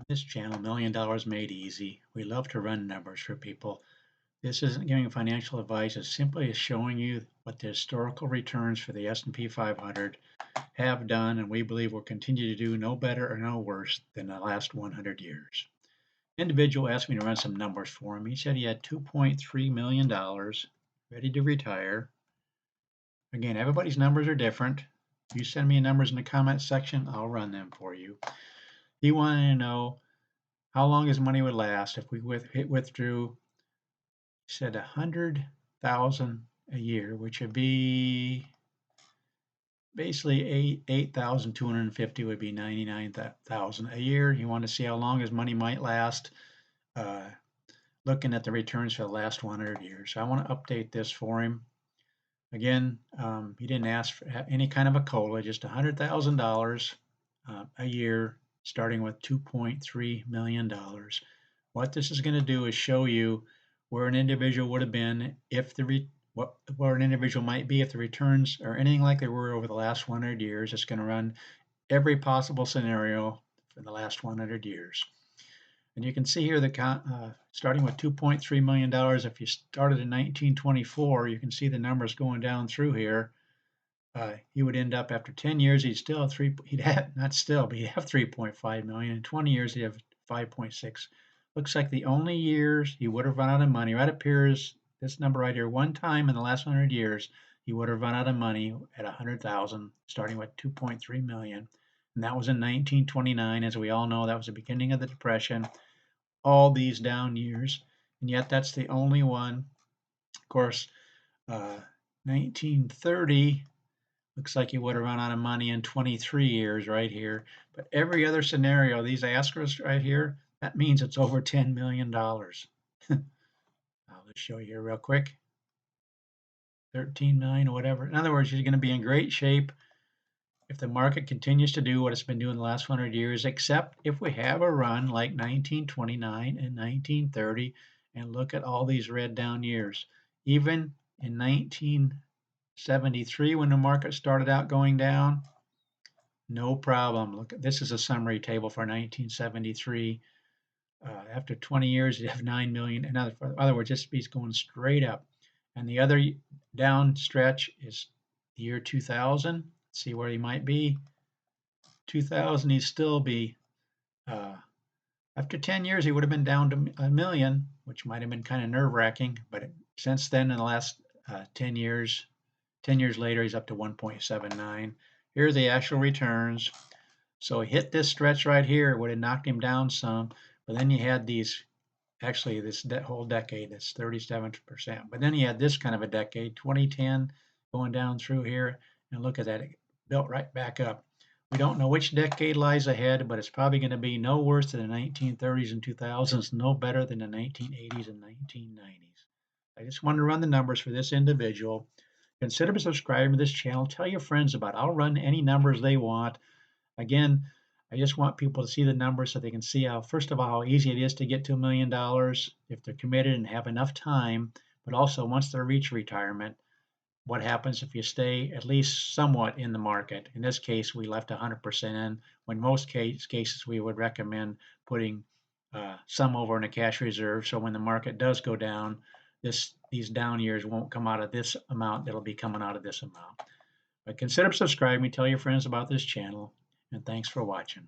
This channel, $1 Million Made Easy. We love to run numbers for people. This isn't giving financial advice. It's simply showing you what the historical returns for the S&P 500 have done, and we believe will continue to do no better or no worse than the last 100 years. Individual asked me to run some numbers for him. He said he had $2.3 million ready to retire. Again, everybody's numbers are different. If you send me numbers in the comment section, I'll run them for you. He wanted to know how long his money would last if we withdrew, he said 100,000 a year, which would be basically 8,250 would be 99,000 a year. He wanted to see how long his money might last, looking at the returns for the last 100 years. So I want to update this for him. Again, he didn't ask for any kind of a COLA, just $100,000 a year, starting with $2.3 million. What this is going to do is show you where an individual would have been if where an individual might be if the returns are anything like they were over the last 100 years. It's going to run every possible scenario for the last 100 years. And you can see here that starting with $2.3 million, if you started in 1924, you can see the numbers going down through here. He would end up after 10 years, he'd have not still, but he'd have 3.5 million. In 20 years, he'd have 5.6. Looks like the only years he would have run out of money, right up here is this number right here. One time in the last 100 years, he would have run out of money at 100,000, starting with 2.3 million. And that was in 1929. As we all know, that was the beginning of the Depression. All these down years, and yet that's the only one. Of course, 1930 looks like you would have run out of money in 23 years right here. But every other scenario, these asterisks right here, that means it's over $10 million. I'll just show you here real quick. 13 million or whatever. In other words, you're going to be in great shape if the market continues to do what it's been doing the last 100 years, except if we have a run like 1929 and 1930, and look at all these red down years. Even in 1973, when the market started out going down, no problem. Look, this is a summary table for 1973. After 20 years, you have 9 million. In other words, this is going straight up. And the other down stretch is the year 2000. See where he might be. 2000, he'd still be, after 10 years, he would have been down to a million, which might have been kind of nerve wracking. But since then, in the last 10 years later, he's up to 1.79. Here are the actual returns. So he hit this stretch right here, would have knocked him down some. But then you had these, actually, this whole decade, that's 37%. But then you had this kind of a decade, 2010, going down through here. And look at that, it built right back up. We don't know which decade lies ahead, but it's probably going to be no worse than the 1930s and 2000s, no better than the 1980s and 1990s. I just wanted to run the numbers for this individual. Consider subscribing to this channel. Tell your friends about it. I'll run any numbers they want. Again, I just want people to see the numbers so they can see how, first of all, how easy it is to get to $1 million if they're committed and have enough time, but also once they reach retirement, what happens if you stay at least somewhat in the market. In this case, we left 100% in. When most cases, we would recommend putting some over in a cash reserve. So when the market does go down, these down years won't come out of this amount. It'll be coming out of this amount. But consider subscribing. Tell your friends about this channel. And thanks for watching.